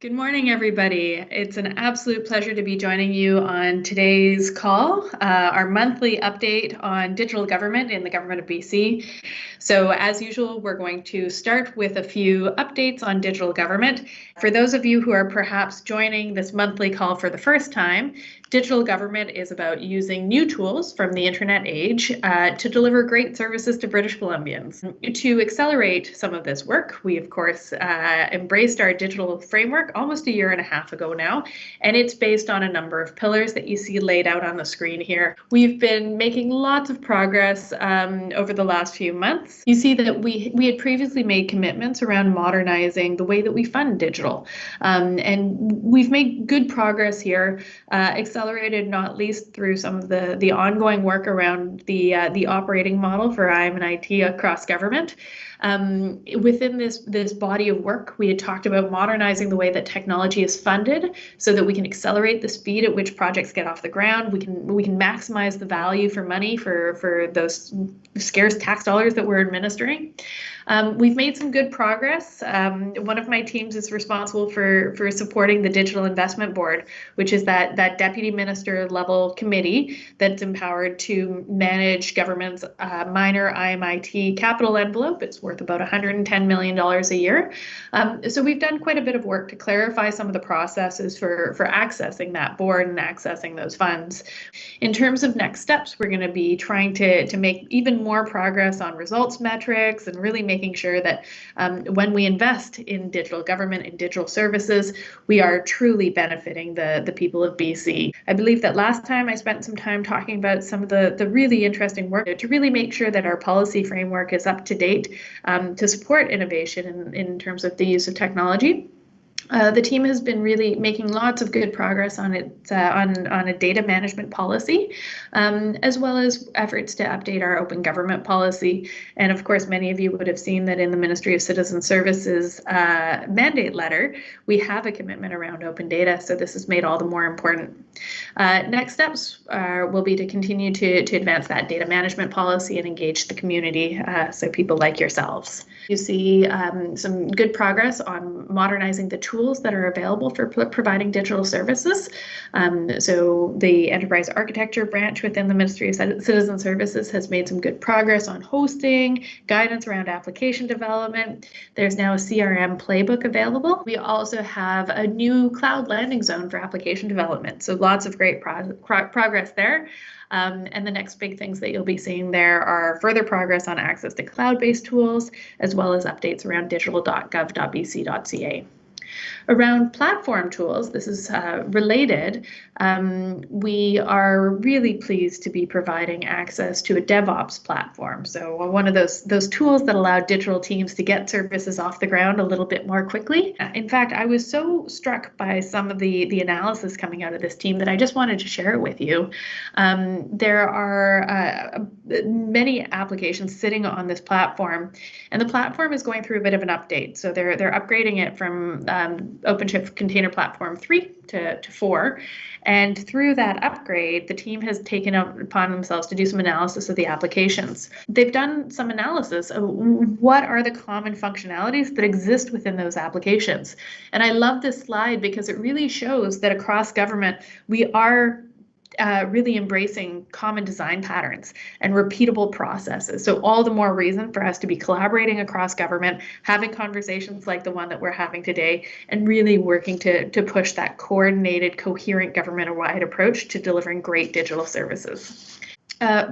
Good morning, everybody. It's an absolute pleasure to be joining you on today's call, our monthly update on digital government in the government of BC. So as usual, we're going to start with a few updates on digital government. For those of you who are perhaps joining this monthly call for the first time, digital government is about using new tools from the internet age to deliver great services to British Columbians. To accelerate some of this work, we of course embraced our digital framework almost a year and a half ago now, and it's based on a number of pillars that you see laid out on the screen here. We've been making lots of progress over the last few months. You see that we had previously made commitments around modernizing the way that we fund digital, and we've made good progress here, accelerated not least through some of the ongoing work around the operating model for IM and IT across government. Within this body of work, we had talked about modernizing the way that technology is funded so that we can accelerate the speed at which projects get off the ground. We can maximize the value for money for those scarce tax dollars that we're administering. We've made some good progress. One of my teams is responsible for supporting the Digital Investment Board, which is that deputy minister level committee that's empowered to manage government's minor IMIT capital envelope. It's worth about $110 million a year. So we've done quite a bit of work to clarify some of the processes for accessing that board and accessing those funds. In terms of next steps, we're going to be trying to make even more progress on results metrics and really making sure that when we invest in digital government and digital services, we are truly benefiting the people of BC. I believe that last time I spent some time talking about some of the really interesting work to really make sure that our policy framework is up to date to support innovation in terms of the use of technology. The team has been really making lots of good progress on a data management policy, as well as efforts to update our open government policy. And of course, many of you would have seen that in the Ministry of Citizen Services mandate letter, we have a commitment around open data. So this is made all the more important. Next steps will be to continue to advance that data management policy and engage the community, so people like yourselves. You see some good progress on modernizing the tools that are available for providing digital services. So the enterprise architecture branch within the Ministry of Citizen Services has made some good progress on hosting, guidance around application development. There's now a CRM playbook available. We also have a new cloud landing zone for application development. So lots of great progress there. And the next big things that you'll be seeing there are further progress on access to cloud-based tools, as well as updates around digital.gov.bc.ca. Around platform tools, this is related. We are really pleased to be providing access to a DevOps platform. So one of those tools that allow digital teams to get services off the ground a little bit more quickly. In fact, I was so struck by some of the analysis coming out of this team that I just wanted to share it with you. There are many applications sitting on this platform, and the platform is going through a bit of an update. So they're upgrading it from OpenShift Container Platform 3 to 4. And through that upgrade, the team has taken upon themselves to do some analysis of the applications. They've done some analysis of what are the common functionalities that exist within those applications. And I love this slide because it really shows that across government, we are really embracing common design patterns and repeatable processes. So all the more reason for us to be collaborating across government, having conversations like the one that we're having today, and really working to push that coordinated, coherent government-wide approach to delivering great digital services.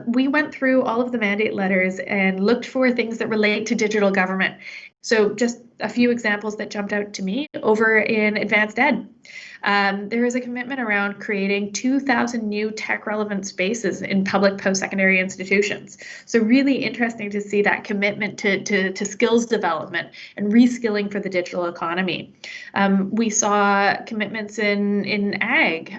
We went through all of the mandate letters and looked for things that relate to digital government. So just a few examples that jumped out to me over in advanced ed. There is a commitment around creating 2,000 new tech-relevant spaces in public post-secondary institutions. So really interesting to see that commitment to skills development and reskilling for the digital economy. We saw commitments in ag,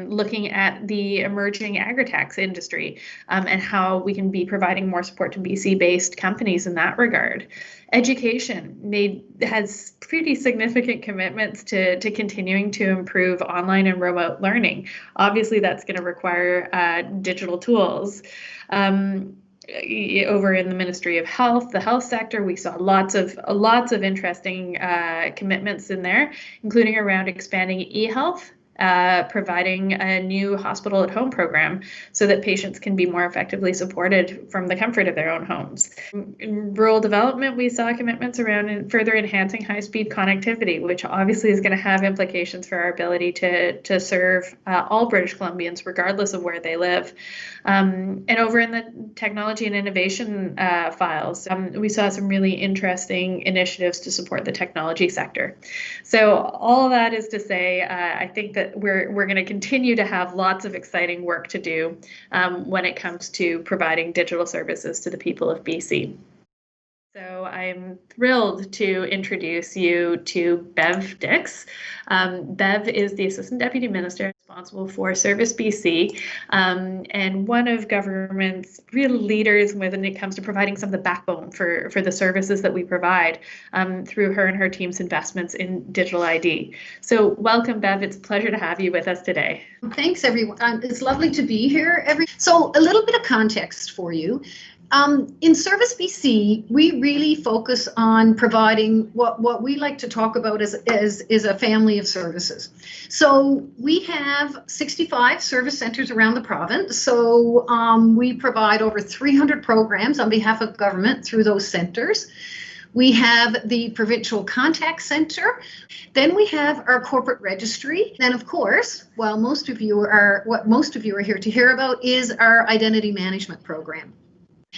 looking at the emerging agri-tax industry and how we can be providing more support to BC-based companies in that regard. Education has pretty significant commitments to continuing to improve online and remote learning. Obviously, that's going to require digital tools. over in the Ministry of Health, the health sector, we saw lots of interesting commitments in there, including around expanding e-health, providing a new hospital at home program so that patients can be more effectively supported from the comfort of their own homes. In rural development, we saw commitments around further enhancing high-speed connectivity, which obviously is going to have implications for our ability to serve all British Columbians, regardless of where they live. And over in the technology and innovation files, we saw some really interesting initiatives to support the technology sector. So all of that is to say, I think that we're going to continue to have lots of exciting work to do when it comes to providing digital services to the people of BC. So I'm thrilled to introduce you to Bev Dicks. Bev is the Assistant Deputy Minister responsible for Service BC and one of government's real leaders when it comes to providing some of the backbone for the services that we provide through her and her team's investments in digital ID. So welcome, Bev. It's a pleasure to have you with us today. Thanks, everyone. It's lovely to be here. So a little bit of context for you. In Service BC, we really focus on providing what we like to talk about as a family of services. So we have 65 service centres around the province. So we provide over 300 programs on behalf of government through those centres. We have the provincial contact center. Then we have our corporate registry. Then, of course, what most of you are here to hear about is our identity management program.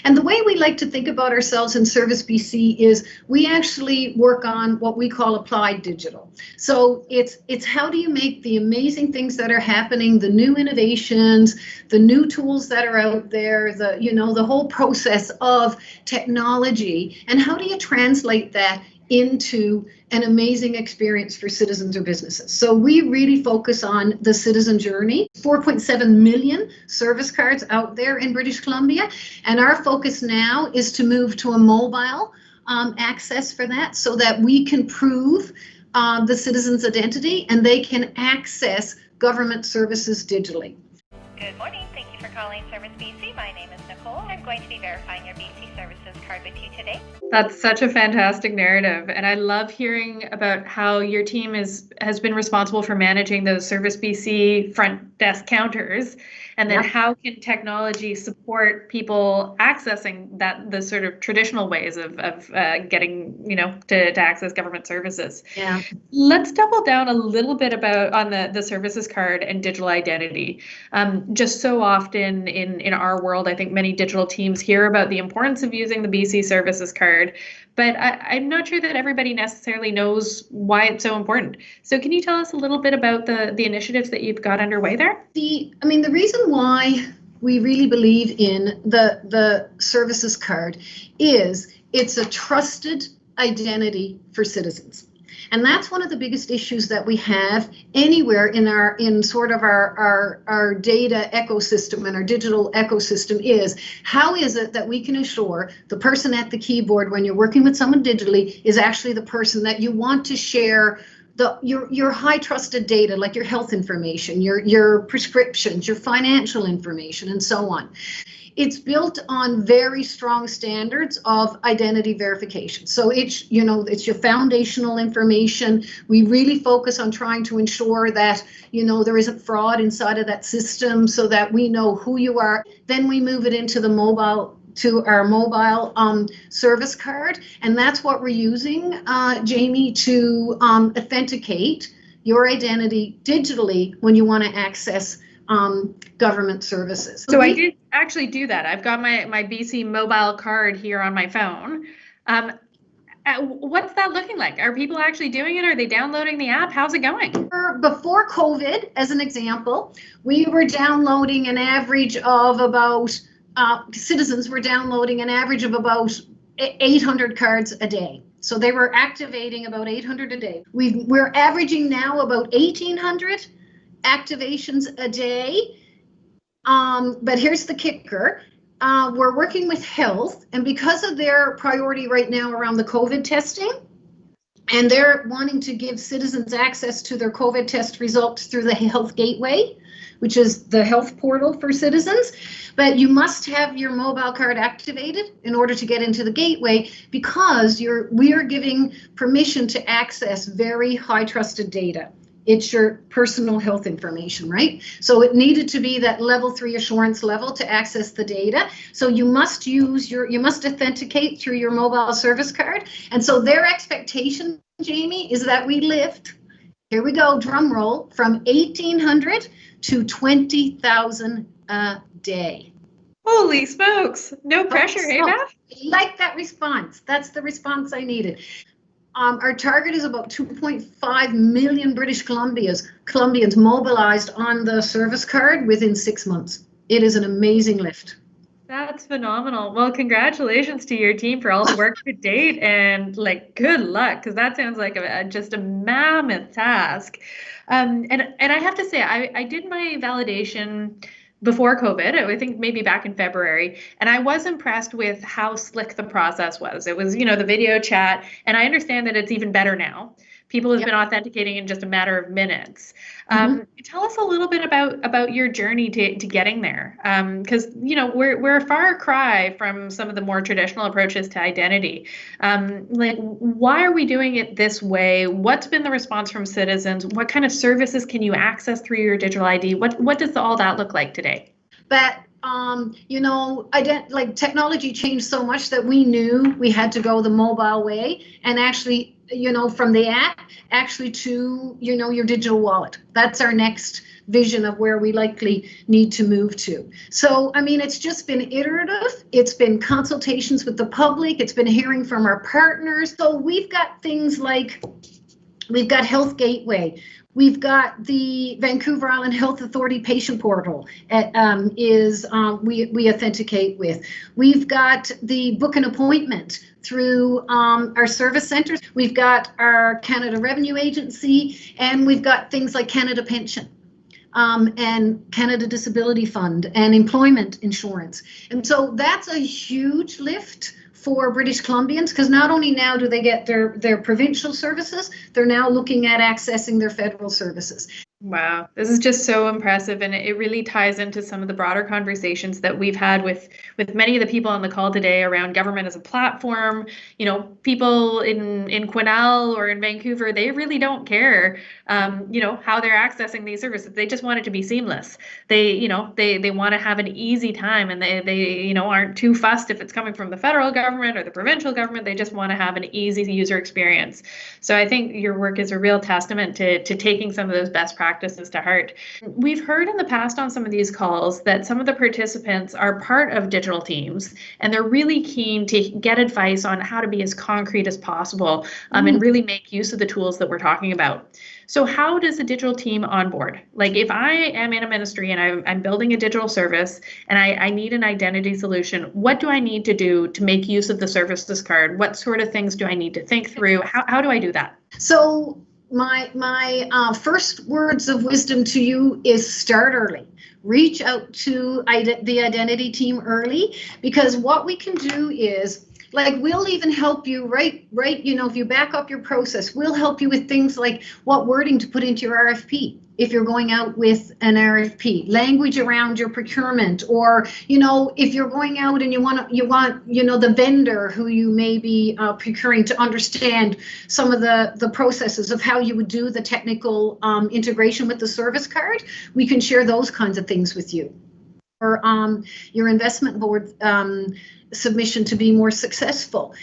And the way we like to think about ourselves in Service BC is we actually work on what we call applied digital. So it's how do you make the amazing things that are happening, the new innovations, the new tools that are out there, the whole process of technology, and how do you translate that into an amazing experience for citizens or businesses. So we really focus on the citizen journey. 4.7 million service cards out there in British Columbia, and our focus now is to move to a mobile access for that so that we can prove the citizen's identity and they can access government services digitally. Good morning. Thank you for calling Service BC. My name is Nicole. I'm going to be verifying your BC Services card with you today. That's such a fantastic narrative, and I love hearing about how your team has been responsible for managing those Service BC front desk counters, and then how can technology support people accessing the sort of traditional ways of getting to access government services. Yeah. Let's double down a little bit on the services card and digital identity. Just so often in our world, I think many digital teams hear about the importance of using the BC Services card, but I'm not sure that everybody necessarily knows why it's so important. So can you tell us a little bit about the initiatives that you've got underway there? The reason why we really believe in the services card is it's a trusted identity for citizens. And that's one of the biggest issues that we have anywhere in sort of our data ecosystem and our digital ecosystem is how is it that we can assure the person at the keyboard when you're working with someone digitally is actually the person that you want to share your high trusted data, like your health information, your prescriptions, your financial information, and so on. It's built on very strong standards of identity verification. So it's your foundational information. We really focus on trying to ensure that, there isn't fraud inside of that system so that we know who you are. Then we move it into our mobile service card. And that's what we're using, Jaimie, to authenticate your identity digitally when you want to access government services. So I did actually do that. I've got my BC mobile card here on my phone. What's that looking like? Are people actually doing it? Are they downloading the app? How's it going? Before COVID, as an example, we were downloading an average of about, citizens were downloading an average of about 800 cards a day. So they were activating about 800 a day. We're averaging now about 1,800 activations a day. But here's the kicker. We're working with health, and because of their priority right now around the COVID testing, and they're wanting to give citizens access to their COVID test results through the health gateway, which is the health portal for citizens. But you must have your mobile card activated in order to get into the gateway, because we are giving permission to access very high trusted data. It's your personal health information, right? So it needed to be that level 3 assurance level to access the data. So you must you must authenticate through your mobile service card. And so their expectation, Jaimie, is that we lift, here we go, drum roll, from 1,800 to 20,000 a day. Holy smokes. No pressure, hey, Beth? Like that response. That's the response I needed. Our target is about 2.5 million British Columbians mobilized on the service card within 6 months. It is an amazing lift. That's phenomenal. Well, congratulations to your team for all the work to date, and like good luck, because that sounds like just a mammoth task. And I have to say, I did my validation before COVID, I think maybe back in February, and I was impressed with how slick the process was. It was, the video chat, and I understand that it's even better now. People have been authenticating in just a matter of minutes. Tell us a little bit about your journey to getting there, because we're a far cry from some of the more traditional approaches to identity. Like, why are we doing it this way? What's been the response from citizens? What kind of services can you access through your digital ID? What does all that look like today? But technology changed so much that we knew we had to go the mobile way, and actually, from the app actually to, your digital wallet. That's our next vision of where we likely need to move to. So, it's just been iterative. It's been consultations with the public. It's been hearing from our partners. So we've got things like, we've got Health Gateway. We've got the Vancouver Island Health Authority patient portal we authenticate with. We've got the book an appointment through our service centers. We've got our Canada Revenue Agency, and we've got things like Canada Pension and Canada Disability Fund and employment insurance. And so that's a huge lift for British Columbians, because not only now do they get their provincial services, they're now looking at accessing their federal services. Wow, this is just so impressive, and it really ties into some of the broader conversations that we've had with many of the people on the call today around government as a platform. People in Quesnel or in Vancouver, they really don't care, how they're accessing these services. They just want it to be seamless. They want to have an easy time, and they aren't too fussed if it's coming from the federal government or the provincial government. They just want to have an easy user experience. So I think your work is a real testament to taking some of those best practices to heart. We've heard in the past on some of these calls that some of the participants are part of digital teams, and they're really keen to get advice on how to be as concrete as possible and really make use of the tools that we're talking about. So how does a digital team onboard? Like, if I am in a ministry and I'm building a digital service and I need an identity solution, what do I need to do to make use of the services card? What sort of things do I need to think through? How do I do that? So my first words of wisdom to you is start early. Reach out to the identity team early, because what we can do is, like, we'll even help you, right, if you back up your process, we'll help you with things like what wording to put into your RFP if you're going out with an RFP, language around your procurement, or, if you're going out and you want the vendor who you may be procuring to understand some of the processes of how you would do the technical integration with the service card, we can share those kinds of things with you. Or your investment board submission to be more successful.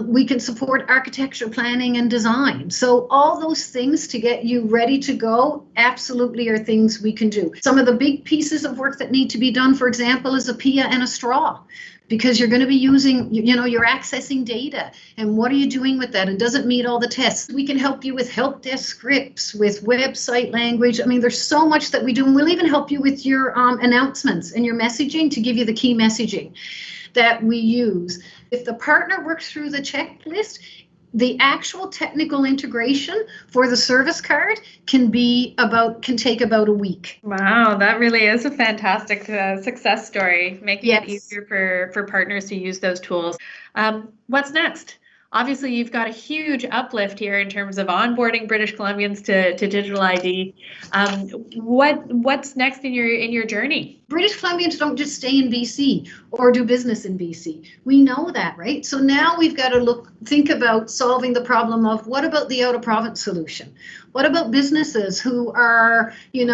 We can support architecture, planning, and design. So all those things to get you ready to go absolutely are things we can do. Some of the big pieces of work that need to be done, for example, is a PIA and a straw, because you're going to be using, you're accessing data, and what are you doing with that? And does it meet all the tests? We can help you with help desk scripts, with website language. There's so much that we do, and we'll even help you with your announcements and your messaging to give you the key messaging that we use. If the partner works through the checklist, the actual technical integration for the service card can take about a week. Wow, that really is a fantastic success story, making it easier for partners to use those tools. What's next? obviously you've got a huge uplift here in terms of onboarding British Columbians to digital ID. What's next in your journey? British Columbians don't just stay in BC or do business in BC. We know that, right? So now we've got to think about solving the problem of what about the out-of-province solution? What about businesses who are, in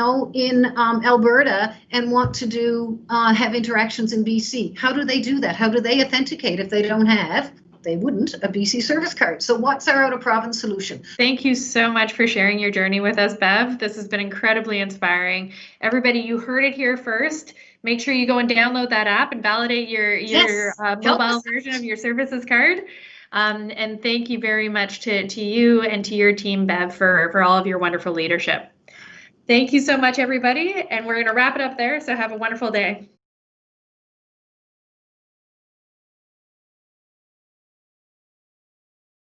Alberta and want to have interactions in BC? How do they do that? How do they authenticate if they don't have? They wouldn't, a BC service card. So what's our out-of-province solution? Thank you so much for sharing your journey with us, Bev. This has been incredibly inspiring. Everybody, you heard it here first. Make sure you go and download that app and validate your mobile version of your services card. And thank you very much to you and to your team, Bev, for all of your wonderful leadership. Thank you so much, everybody. And we're going to wrap it up there. So have a wonderful day.